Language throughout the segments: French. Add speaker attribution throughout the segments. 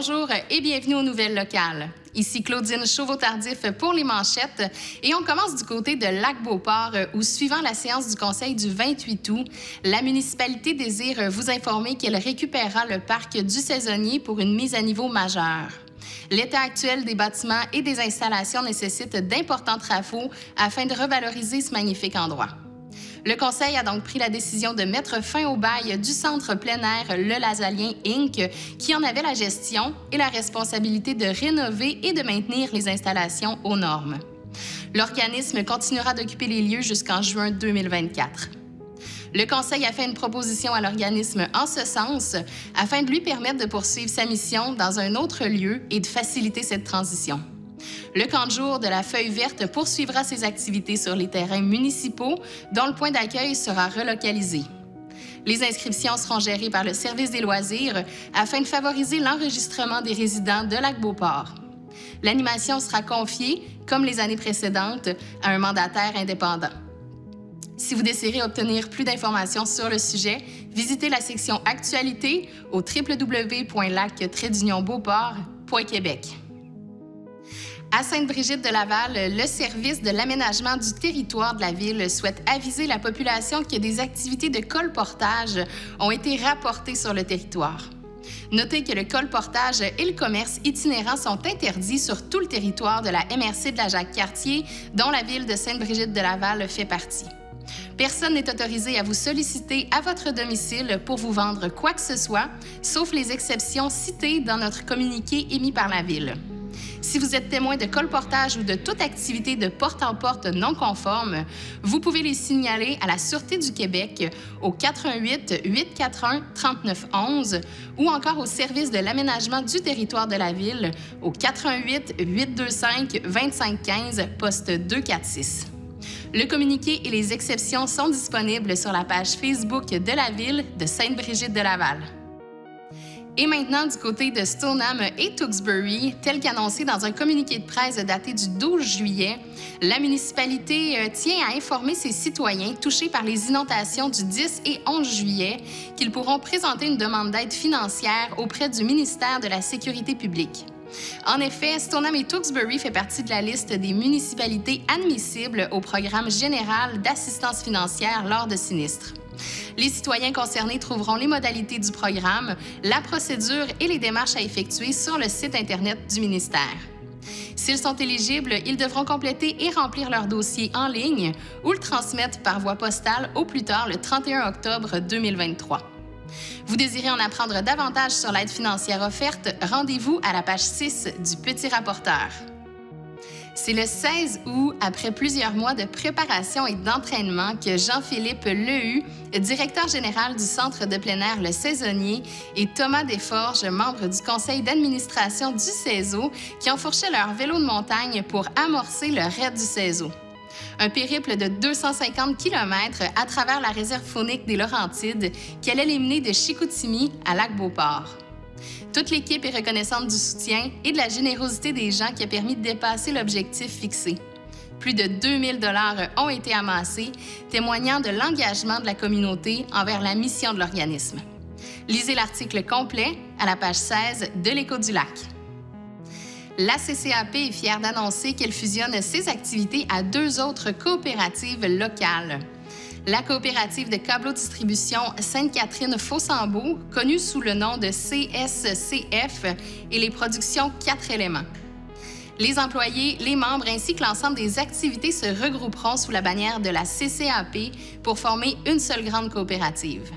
Speaker 1: Bonjour et bienvenue aux nouvelles locales. Ici Claudine Chauveau-Tardif pour les manchettes et on commence du côté de Lac-Beauport où, suivant la séance du Conseil du 28 août, la municipalité désire vous informer qu'elle récupérera le parc du Saisonnier pour une mise à niveau majeure. L'état actuel des bâtiments et des installations nécessite d'importants travaux afin de revaloriser ce magnifique endroit. Le Conseil a donc pris la décision de mettre fin au bail du centre plein air Le Lazalien Inc., qui en avait la gestion et la responsabilité de rénover et de maintenir les installations aux normes. L'organisme continuera d'occuper les lieux jusqu'en juin 2024. Le Conseil a fait une proposition à l'organisme en ce sens afin de lui permettre de poursuivre sa mission dans un autre lieu et de faciliter cette transition. Le camp de jour de la Feuille verte poursuivra ses activités sur les terrains municipaux dont le point d'accueil sera relocalisé. Les inscriptions seront gérées par le service des loisirs afin de favoriser l'enregistrement des résidents de Lac-Beauport. L'animation sera confiée, comme les années précédentes, à un mandataire indépendant. Si vous désirez obtenir plus d'informations sur le sujet, visitez la section Actualité au www.lac-beauport.québec. À Sainte-Brigitte-de-Laval, le service de l'aménagement du territoire de la ville souhaite aviser la population que des activités de colportage ont été rapportées sur le territoire. Notez que le colportage et le commerce itinérant sont interdits sur tout le territoire de la MRC de la Jacques-Cartier, dont la ville de Sainte-Brigitte-de-Laval fait partie. Personne n'est autorisé à vous solliciter à votre domicile pour vous vendre quoi que ce soit, sauf les exceptions citées dans notre communiqué émis par la ville. Si vous êtes témoin de colportage ou de toute activité de porte-en-porte non conforme, vous pouvez les signaler à la Sûreté du Québec au 88 841 3911 ou encore au service de l'aménagement du territoire de la ville au 88 825 2515 poste 246. Le communiqué et les exceptions sont disponibles sur la page Facebook de la ville de Sainte-Brigitte-de-Laval. Et maintenant, du côté de Stoneham et Tewksbury, tel qu'annoncé dans un communiqué de presse daté du 12 juillet, la municipalité tient à informer ses citoyens touchés par les inondations du 10 et 11 juillet qu'ils pourront présenter une demande d'aide financière auprès du ministère de la Sécurité publique. En effet, Stoneham et Tewksbury fait partie de la liste des municipalités admissibles au programme général d'assistance financière lors de sinistres. Les citoyens concernés trouveront les modalités du programme, la procédure et les démarches à effectuer sur le site Internet du ministère. S'ils sont éligibles, ils devront compléter et remplir leur dossier en ligne ou le transmettre par voie postale au plus tard le 31 octobre 2023. Vous désirez en apprendre davantage sur l'aide financière offerte, rendez-vous à la page 6 du Petit Rapporteur. C'est le 16 août, après plusieurs mois de préparation et d'entraînement, que Jean-Philippe Lehu, directeur général du Centre de plein air Le Saisonnier, et Thomas Desforges, membre du conseil d'administration du CESO, qui enfourchaient leur vélo de montagne pour amorcer le raid du CESO. Un périple de 250 km à travers la réserve faunique des Laurentides qui allait les mener de Chicoutimi à Lac-Beauport. Toute l'équipe est reconnaissante du soutien et de la générosité des gens qui a permis de dépasser l'objectif fixé. Plus de 2000 $ ont été amassés, témoignant de l'engagement de la communauté envers la mission de l'organisme. Lisez l'article complet à la page 16 de l'Écho du Lac. La CCAP est fière d'annoncer qu'elle fusionne ses activités à 2 autres coopératives locales. La coopérative de câbleau-distribution Sainte-Catherine-Fossambeau, connue sous le nom de CSCF, et les productions 4 éléments. Les employés, les membres ainsi que l'ensemble des activités se regrouperont sous la bannière de la CCAP pour former une seule grande coopérative.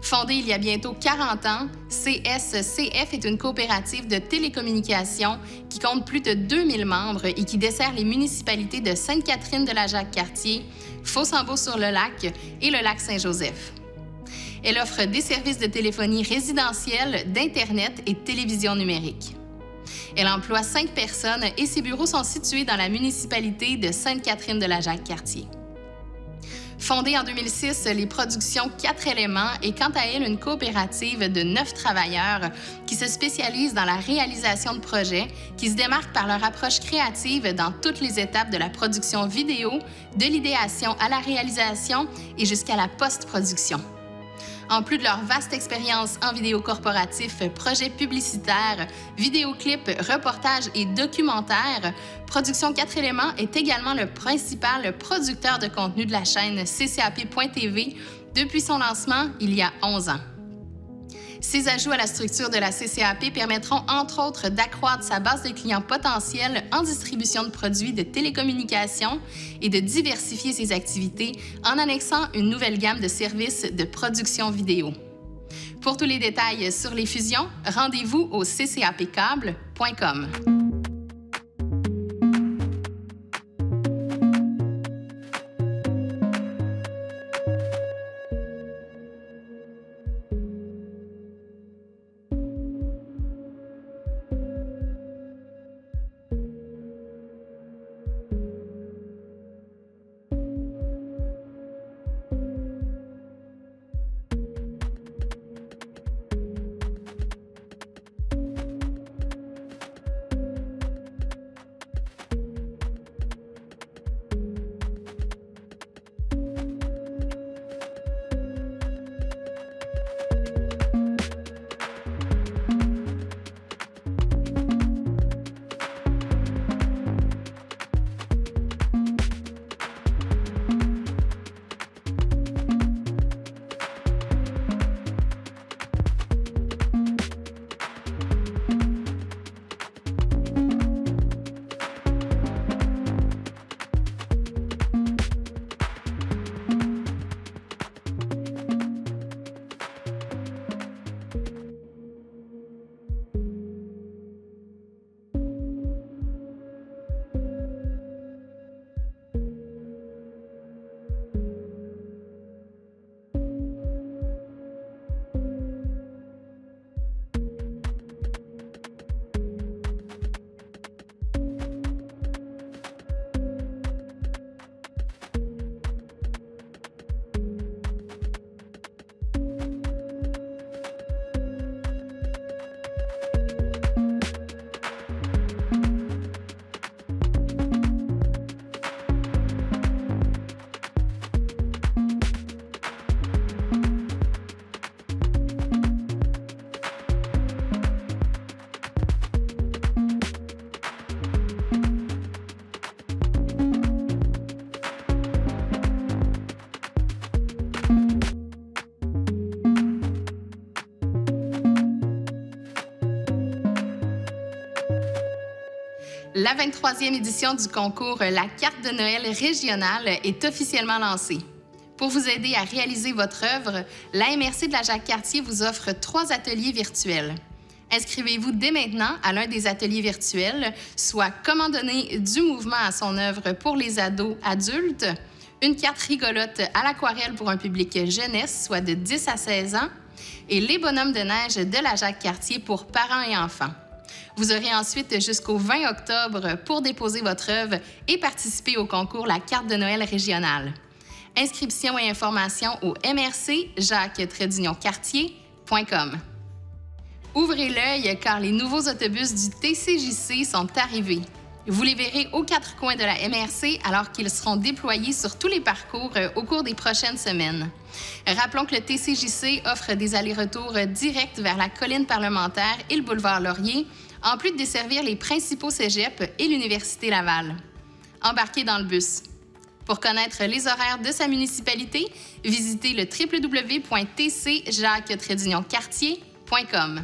Speaker 1: Fondée il y a bientôt 40 ans, CSCF est une coopérative de télécommunications qui compte plus de 2000 membres et qui dessert les municipalités de Sainte-Catherine-de-la-Jacques-Cartier, Fossambeau-sur-le-Lac et le lac Saint-Joseph. Elle offre des services de téléphonie résidentielle, d'Internet et de télévision numérique. Elle emploie 5 personnes et ses bureaux sont situés dans la municipalité de Sainte-Catherine-de-la-Jacques-Cartier. Fondée en 2006, les productions 4 éléments est quant à elle une coopérative de 9 travailleurs qui se spécialisent dans la réalisation de projets qui se démarquent par leur approche créative dans toutes les étapes de la production vidéo, de l'idéation à la réalisation et jusqu'à la post-production. En plus de leur vaste expérience en vidéo corporatif, projets publicitaires, vidéoclips, reportages et documentaires, Production 4 éléments est également le principal producteur de contenu de la chaîne ccap.tv depuis son lancement il y a 11 ans. Ces ajouts à la structure de la CCAP permettront entre autres d'accroître sa base de clients potentiels en distribution de produits de télécommunications et de diversifier ses activités en annexant une nouvelle gamme de services de production vidéo. Pour tous les détails sur les fusions, rendez-vous au ccapcable.com. La 23e édition du concours La carte de Noël régionale est officiellement lancée. Pour vous aider à réaliser votre œuvre, la MRC de la Jacques-Cartier vous offre 3 ateliers virtuels. Inscrivez-vous dès maintenant à l'un des ateliers virtuels, soit comment donner du mouvement à son œuvre pour les ados adultes, une carte rigolote à l'aquarelle pour un public jeunesse, soit de 10 à 16 ans, et les bonhommes de neige de la Jacques-Cartier pour parents et enfants. Vous aurez ensuite jusqu'au 20 octobre pour déposer votre œuvre et participer au concours La carte de Noël régionale. Inscriptions et informations au mrc-jacques-cartier.com. Ouvrez l'œil car les nouveaux autobus du TCJC sont arrivés. Vous les verrez aux 4 coins de la MRC alors qu'ils seront déployés sur tous les parcours au cours des prochaines semaines. Rappelons que le TCJC offre des allers-retours directs vers la colline parlementaire et le boulevard Laurier, en plus de desservir les principaux cégeps et l'Université Laval. Embarquez dans le bus. Pour connaître les horaires de sa municipalité, visitez le www.tcjacques-cartier.com.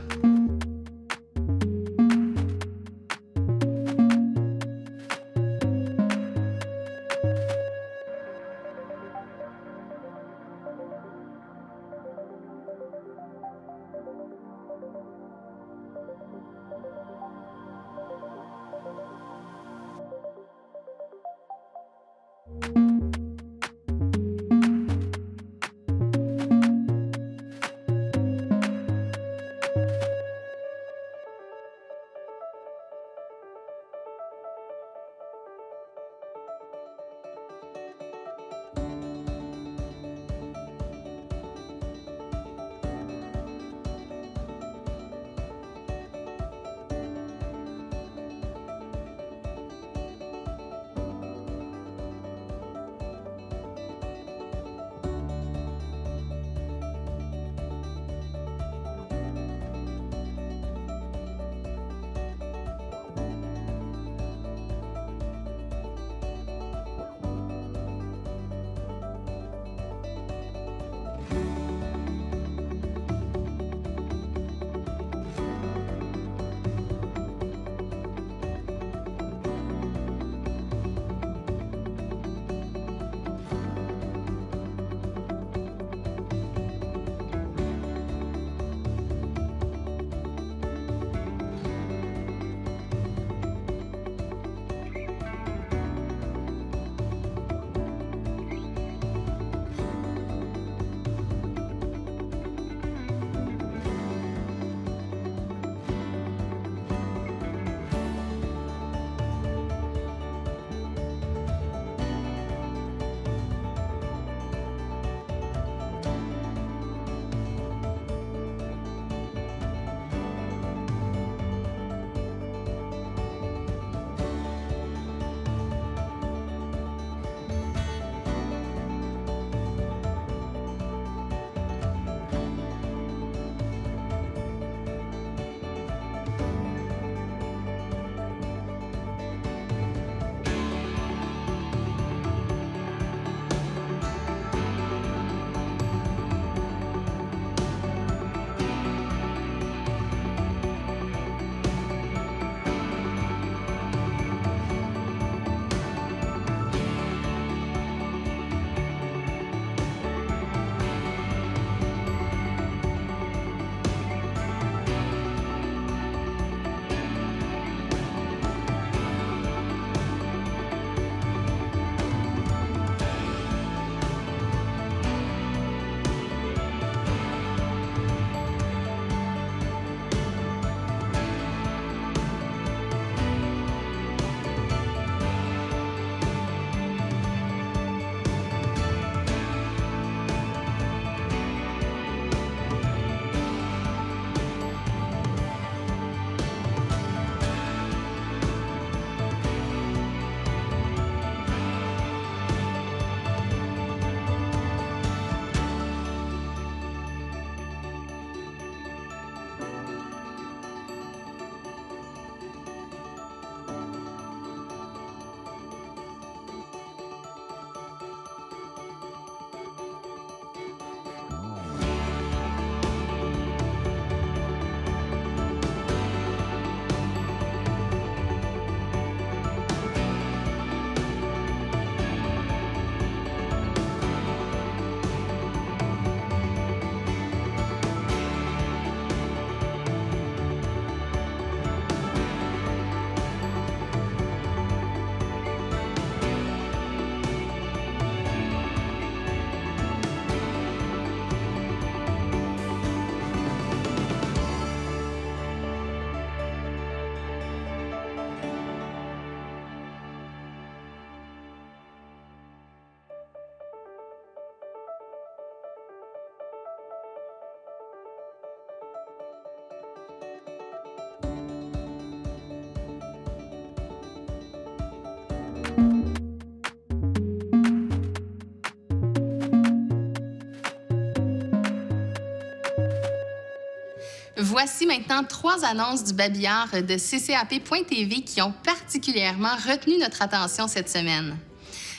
Speaker 1: Voici maintenant 3 annonces du babillard de ccap.tv qui ont particulièrement retenu notre attention cette semaine.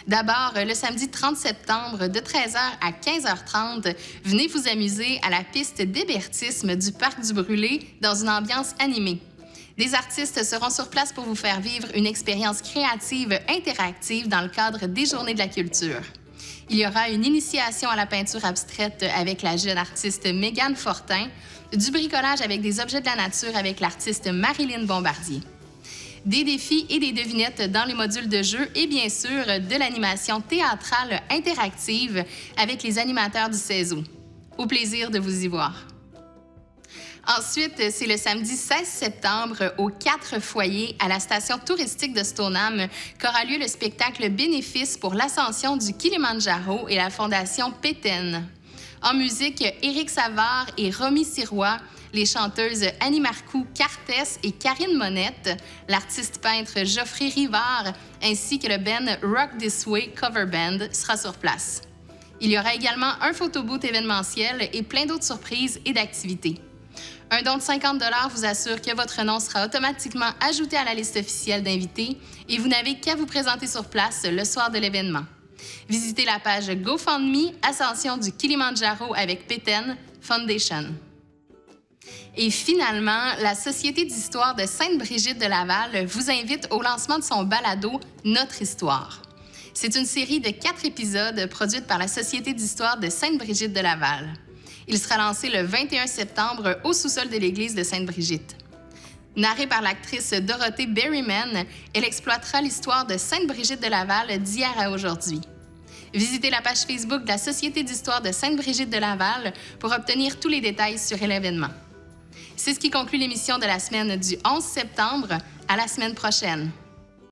Speaker 1: D'abord, le samedi 30 septembre, de 13h à 15h30, venez vous amuser à la piste d'hébertisme du Parc du Brûlé dans une ambiance animée. Des artistes seront sur place pour vous faire vivre une expérience créative interactive dans le cadre des Journées de la culture. Il y aura une initiation à la peinture abstraite avec la jeune artiste Mégane Fortin, du bricolage avec des objets de la nature avec l'artiste Marilyn Bombardier, des défis et des devinettes dans les modules de jeu et bien sûr de l'animation théâtrale interactive avec les animateurs du CESO. Au plaisir de vous y voir. Ensuite, c'est le samedi 16 septembre aux 4 foyers à la station touristique de Stoneham qu'aura lieu le spectacle bénéfice pour l'ascension du Kilimandjaro et la Fondation Pétaine. En musique, Éric Savard et Romy Sirois, les chanteuses Annie Marcoux, Cartès et Karine Monette, l'artiste peintre Geoffrey Rivard ainsi que le band Rock This Way Cover Band sera sur place. Il y aura également un photobooth événementiel et plein d'autres surprises et d'activités. Un don de 50 $ vous assure que votre nom sera automatiquement ajouté à la liste officielle d'invités et vous n'avez qu'à vous présenter sur place le soir de l'événement. Visitez la page GoFundMe Ascension du Kilimandjaro avec Pétaine Foundation. Et finalement, la Société d'histoire de Sainte-Brigitte de Laval vous invite au lancement de son balado Notre histoire. C'est une série de 4 épisodes produite par la Société d'histoire de Sainte-Brigitte de Laval. Il sera lancé le 21 septembre au sous-sol de l'église de Sainte-Brigitte. Narrée par l'actrice Dorothée Berryman, elle exploitera l'histoire de Sainte-Brigitte de Laval d'hier à aujourd'hui. Visitez la page Facebook de la Société d'histoire de Sainte-Brigitte de Laval pour obtenir tous les détails sur l'événement. C'est ce qui conclut l'émission de la semaine du 11 septembre. À la semaine prochaine.